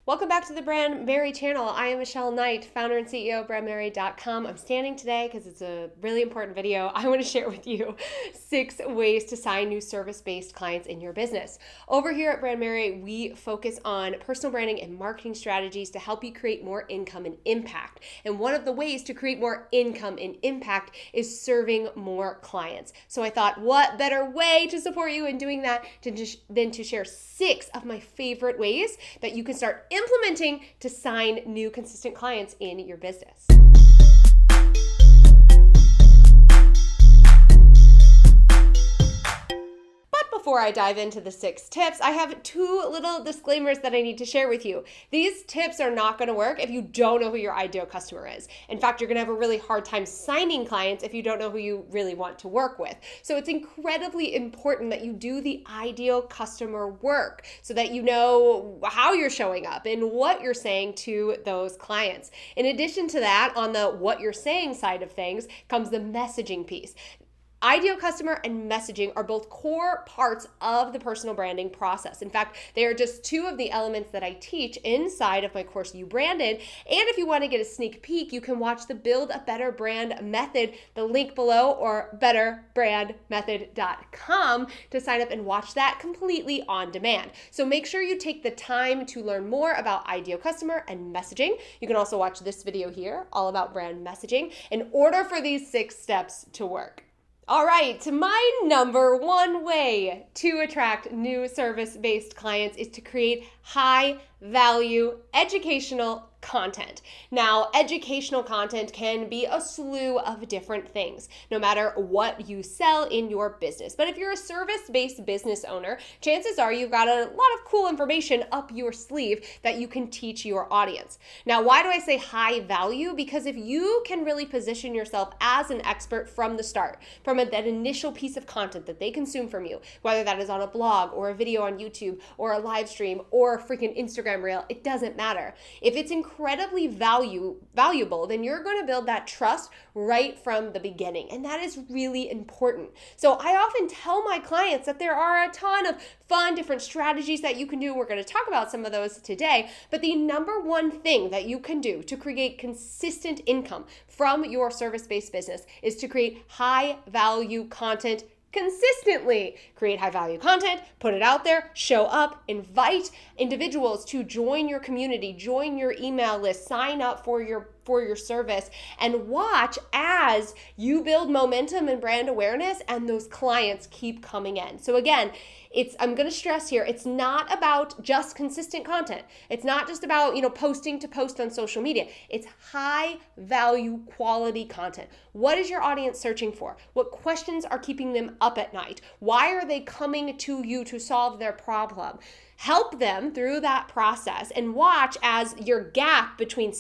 Welcome back to the Brandmerry channel. I am Michelle Knight, founder and CEO of Brandmerry.com. I'm standing today because it's a really important video. I want to share with you 6 ways to sign new service-based clients in your business. Over here at Brandmerry, we focus on personal branding and marketing strategies to help you create more income and impact. And one of the ways to create more income and impact is serving more clients. So I thought, what better way to support you in doing that than to share 6 of my favorite ways that you can start implementing to sign new consistent clients in your business. Before I dive into the 6 tips, I have 2 little disclaimers that I need to share with you. These tips are not going to work if you don't know who your ideal customer is. In fact, you're going to have a really hard time signing clients if you don't know who you really want to work with. So it's incredibly important that you do the ideal customer work so that you know how you're showing up and what you're saying to those clients. In addition to that, on the what you're saying side of things comes the messaging piece. Ideal customer and messaging are both core parts of the personal branding process. In fact, they are just 2 of the elements that I teach inside of my course, You Branded. And if you want to get a sneak peek, you can watch the Build a Better Brand Method, the link below, or betterbrandmethod.com to sign up and watch that completely on demand. So make sure you take the time to learn more about ideal customer and messaging. You can also watch this video here, all about brand messaging, in order for these 6 steps to work. All right, my number 1 way to attract new service-based clients is to create high-value educational content. Now, educational content can be a slew of different things, no matter what you sell in your business. But if you're a service-based business owner, chances are you've got a lot of cool information up your sleeve that you can teach your audience. Now, why do I say high value? Because if you can really position yourself as an expert from the start, from that initial piece of content that they consume from you, whether that is on a blog or a video on YouTube or a live stream or a freaking Instagram reel, it doesn't matter. If it's incredibly valuable, then you're going to build that trust right from the beginning. And that is really important. So I often tell my clients that there are a ton of fun, different strategies that you can do. We're going to talk about some of those today. But the number 1 thing that you can do to create consistent income from your service-based business is to create high-value content consistently. Create high-value content, put it out there, show up, invite individuals to join your community, join your email list, sign up for your service, and watch as you build momentum and brand awareness and those clients keep coming in. So again, I'm going to stress here, it's not about just consistent content. It's not just about, posting to post on social media. It's high value quality content. What is your audience searching for? What questions are keeping them up at night? Why are they coming to you to solve their problem? Help them through that process and watch as your gap between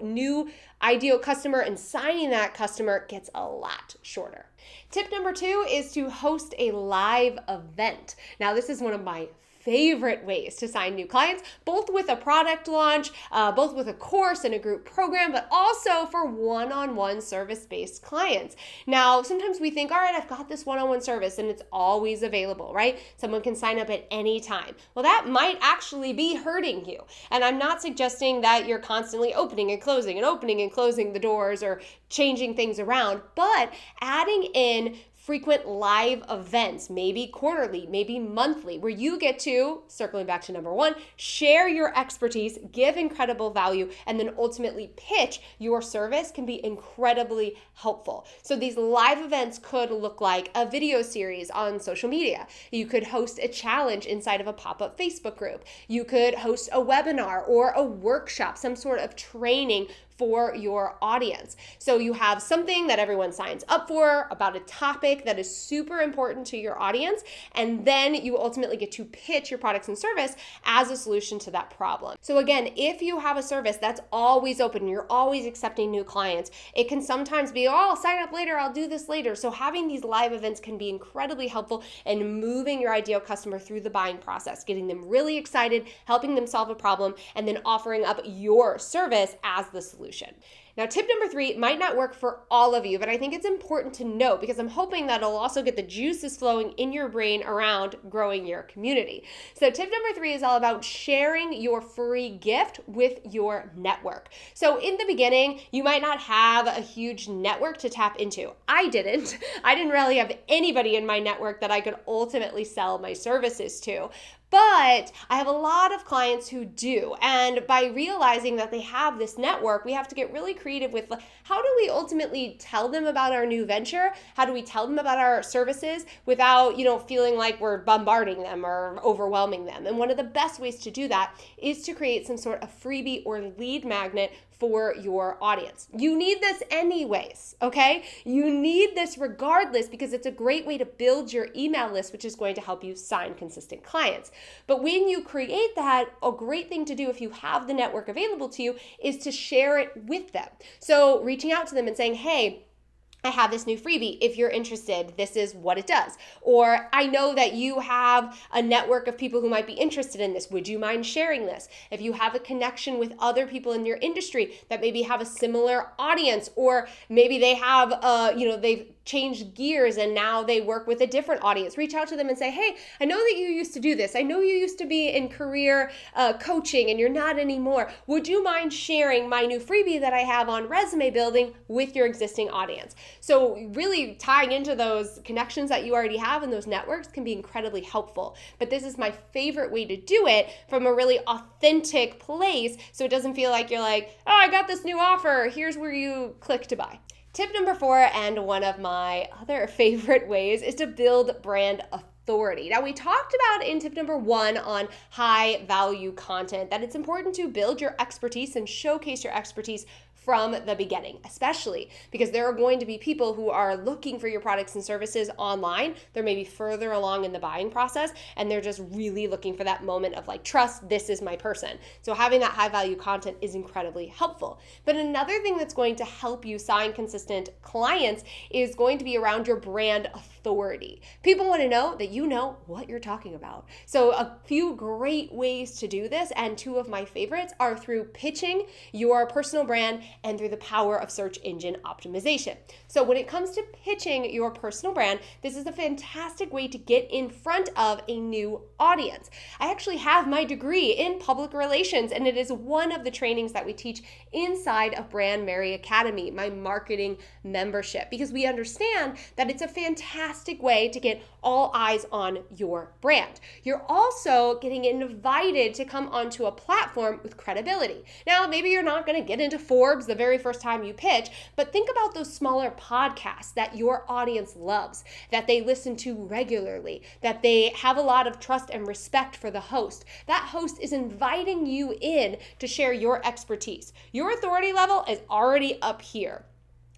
new ideal customer and signing that customer gets a lot shorter. Tip number 2 is to host a live event. Now, this is one of my favorite ways to sign new clients, both with a product launch, both with a course and a group program, but also for one-on-one service-based clients. Now, sometimes we think, all right, I've got this one-on-one service and it's always available, right? Someone can sign up at any time. Well, that might actually be hurting you. And I'm not suggesting that you're constantly opening and closing the doors or changing things around, but adding in frequent live events, maybe quarterly, maybe monthly, where you get to, circling back to number 1, share your expertise, give incredible value, and then ultimately pitch your service can be incredibly helpful. So these live events could look like a video series on social media. You could host a challenge inside of a pop-up Facebook group. You could host a webinar or a workshop, some sort of training for your audience. So you have something that everyone signs up for about a topic that is super important to your audience, and then you ultimately get to pitch your products and service as a solution to that problem. So again, if you have a service that's always open and you're always accepting new clients, it can sometimes be, oh, I'll sign up later, I'll do this later. So having these live events can be incredibly helpful in moving your ideal customer through the buying process, getting them really excited, helping them solve a problem, and then offering up your service as the solution. solution. Now, tip number 3 might not work for all of you, but I think it's important to note because I'm hoping that it'll also get the juices flowing in your brain around growing your community. So tip number 3 is all about sharing your free gift with your network. So in the beginning, you might not have a huge network to tap into. I didn't really have anybody in my network that I could ultimately sell my services to. But I have a lot of clients who do. And by realizing that they have this network, we have to get really creative with how do we ultimately tell them about our new venture? How do we tell them about our services without, feeling like we're bombarding them or overwhelming them? And one of the best ways to do that is to create some sort of freebie or lead magnet for your audience. You need this anyways, okay? You need this regardless because it's a great way to build your email list, which is going to help you sign consistent clients. But when you create that, a great thing to do if you have the network available to you is to share it with them. So reaching out to them and saying, hey, I have this new freebie. If you're interested, this is what it does. Or I know that you have a network of people who might be interested in this. Would you mind sharing this? If you have a connection with other people in your industry that maybe have a similar audience, or maybe they have, they've changed gears and now they work with a different audience, reach out to them and say, hey, I know that you used to do this. I know you used to be in career coaching and you're not anymore. Would you mind sharing my new freebie that I have on resume building with your existing audience? So really tying into those connections that you already have and those networks can be incredibly helpful. But this is my favorite way to do it from a really authentic place so it doesn't feel like you're like, oh, I got this new offer. Here's where you click to buy. Tip number 4, and one of my other favorite ways, is to build brand authority. Now, we talked about in tip number 1 on high value content that it's important to build your expertise and showcase your expertise from the beginning, especially because there are going to be people who are looking for your products and services online. They're maybe further along in the buying process and they're just really looking for that moment of like, trust, this is my person. So having that high value content is incredibly helpful. But another thing that's going to help you sign consistent clients is going to be around your brand authority. People want to know that you know what you're talking about. So a few great ways to do this, and 2 of my favorites, are through pitching your personal brand and through the power of search engine optimization. So when it comes to pitching your personal brand, this is a fantastic way to get in front of a new audience. I actually have my degree in public relations, and it is one of the trainings that we teach inside of Brandmerry Academy, my marketing membership, because we understand that it's a fantastic way to get all eyes on your brand. You're also getting invited to come onto a platform with credibility. Now, maybe you're not going to get into Forbes the very first time you pitch, but think about those smaller podcasts that your audience loves, that they listen to regularly, that they have a lot of trust and respect for the host. That host is inviting you in to share your expertise. Your authority level is already up here.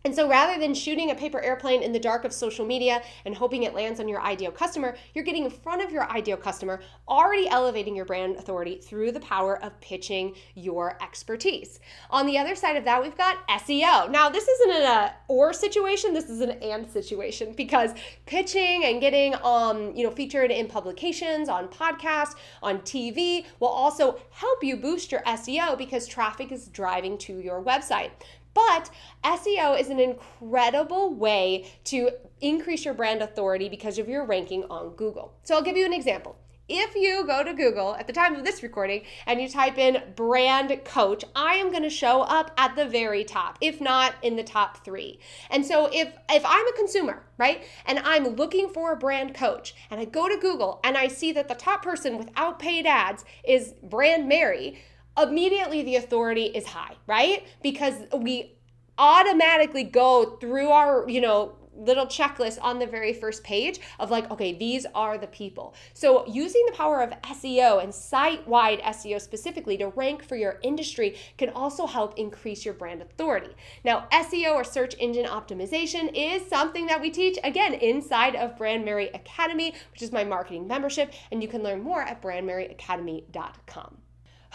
And so rather than shooting a paper airplane in the dark of social media and hoping it lands on your ideal customer, you're getting in front of your ideal customer, already elevating your brand authority through the power of pitching your expertise. On the other side of that, we've got SEO. Now, this isn't an or situation, this is an and situation, because pitching and getting featured in publications, on podcasts, on TV will also help you boost your SEO because traffic is driving to your website. But SEO is an incredible way to increase your brand authority because of your ranking on Google. So I'll give you an example. If you go to Google at the time of this recording and you type in brand coach, I am going to show up at the very top, if not in the top 3. And so if I'm a consumer, right, and I'm looking for a brand coach and I go to Google and I see that the top person without paid ads is Brandmerry, immediately the authority is high, right? Because we automatically go through our, little checklist on the very first page of like, okay, these are the people. So using the power of SEO and site-wide SEO specifically to rank for your industry can also help increase your brand authority. Now, SEO or search engine optimization is something that we teach, again, inside of Brandmerry Academy, which is my marketing membership, and you can learn more at brandmerryacademy.com.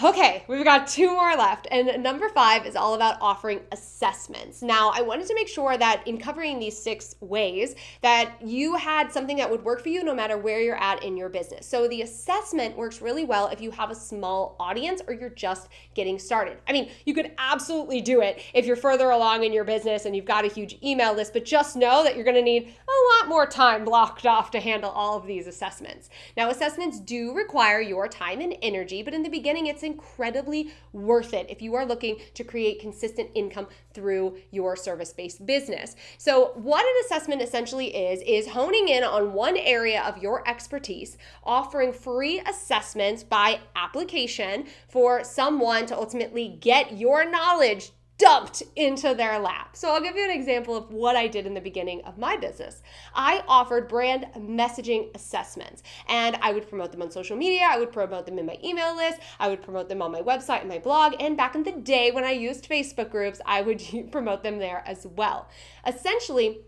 Okay, we've got 2 more left. And number 5 is all about offering assessments. Now, I wanted to make sure that in covering these 6 ways that you had something that would work for you no matter where you're at in your business. So the assessment works really well if you have a small audience or you're just getting started. I mean, you could absolutely do it if you're further along in your business and you've got a huge email list, but just know that you're going to need a lot more time blocked off to handle all of these assessments. Now, assessments do require your time and energy, but in the beginning, it's incredibly worth it if you are looking to create consistent income through your service-based business. So what an assessment essentially is honing in on one area of your expertise, offering free assessments by application for someone to ultimately get your knowledge dumped into their lap. So I'll give you an example of what I did in the beginning of my business. I offered brand messaging assessments, and I would promote them on social media. I would promote them in my email list. I would promote them on my website and my blog. And back in the day when I used Facebook groups, I would promote them there as well. Essentially,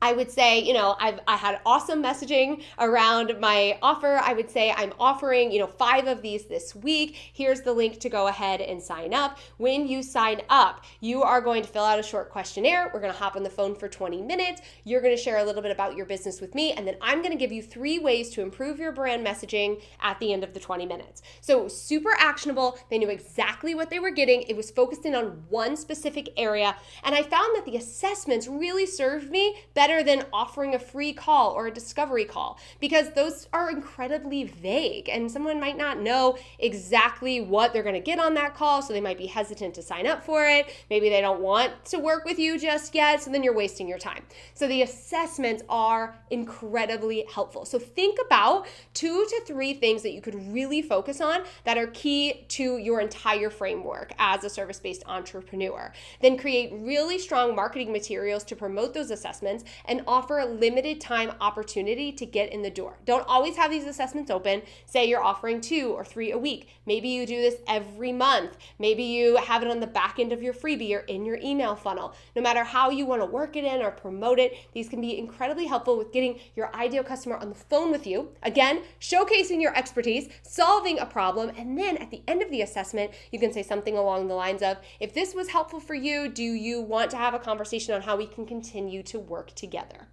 I would say, I had awesome messaging around my offer. I would say I'm offering, 5 of these this week. Here's the link to go ahead and sign up. When you sign up, you are going to fill out a short questionnaire. We're going to hop on the phone for 20 minutes. You're going to share a little bit about your business with me, and then I'm going to give you 3 ways to improve your brand messaging at the end of the 20 minutes. So super actionable. They knew exactly what they were getting. It was focused in on one specific area, and I found that the assessments really served me better than offering a free call or a discovery call, because those are incredibly vague and someone might not know exactly what they're going to get on that call, so they might be hesitant to sign up for it. Maybe they don't want to work with you just yet, so then you're wasting your time. So the assessments are incredibly helpful. So think about 2 to 3 things that you could really focus on that are key to your entire framework as a service-based entrepreneur. Then create really strong marketing materials to promote those assessments and offer a limited time opportunity to get in the door. Don't always have these assessments open. Say you're offering 2 or 3 a week. Maybe you do this every month. Maybe you have it on the back end of your freebie or in your email funnel. No matter how you want to work it in or promote it, these can be incredibly helpful with getting your ideal customer on the phone with you. Again, showcasing your expertise, solving a problem, and then at the end of the assessment, you can say something along the lines of, if this was helpful for you, do you want to have a conversation on how we can continue to work together?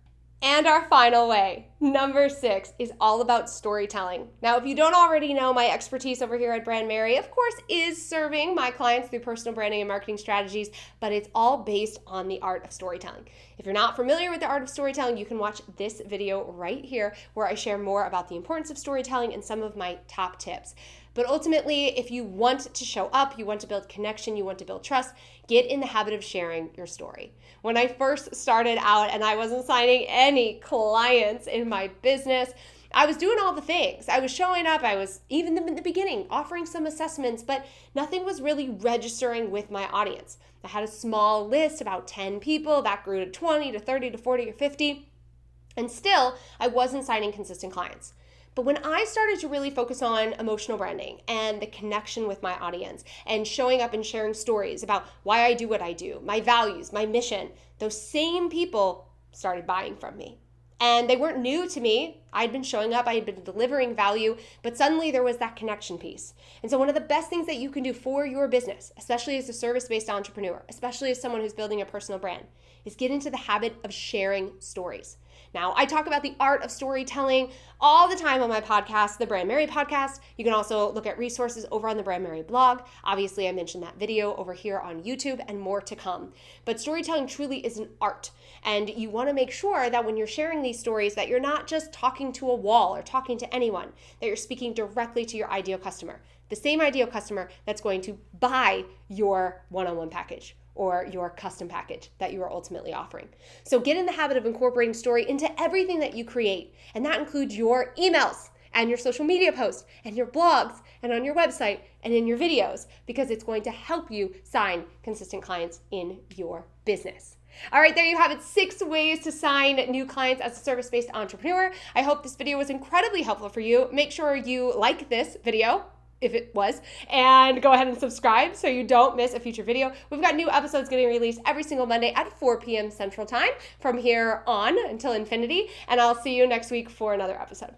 And our final way, number 6, is all about storytelling. Now, if you don't already know, my expertise over here at Brandmerry, of course, is serving my clients through personal branding and marketing strategies, but it's all based on the art of storytelling. If you're not familiar with the art of storytelling, you can watch this video right here where I share more about the importance of storytelling and some of my top tips. But ultimately, if you want to show up, you want to build connection, you want to build trust, get in the habit of sharing your story. When I first started out and I wasn't signing any clients in my business, I was doing all the things. I was showing up. I was, even in the beginning, offering some assessments, but nothing was really registering with my audience. I had a small list, about 10 people, that grew to 20 to 30 to 40 or 50, and still, I wasn't signing consistent clients. But when I started to really focus on emotional branding and the connection with my audience and showing up and sharing stories about why I do what I do, my values, my mission, those same people started buying from me. And they weren't new to me. I'd been showing up, I had been delivering value, but suddenly there was that connection piece. And so one of the best things that you can do for your business, especially as a service-based entrepreneur, especially as someone who's building a personal brand, is get into the habit of sharing stories. Now, I talk about the art of storytelling all the time on my podcast, the Brandmerry podcast. You can also look at resources over on the Brandmerry blog. Obviously, I mentioned that video over here on YouTube and more to come. But storytelling truly is an art. And you want to make sure that when you're sharing these stories that you're not just talking to a wall or talking to anyone, that you're speaking directly to your ideal customer. The same ideal customer that's going to buy your one-on-one package or your custom package that you are ultimately offering. So get in the habit of incorporating story into everything that you create. And that includes your emails and your social media posts and your blogs and on your website and in your videos, because it's going to help you sign consistent clients in your business. All right, there you have it, 6 ways to sign new clients as a service-based entrepreneur. I hope this video was incredibly helpful for you. Make sure you like this video, if it was, and go ahead and subscribe so you don't miss a future video. We've got new episodes getting released every single Monday at 4 p.m. Central Time from here on until infinity, and I'll see you next week for another episode.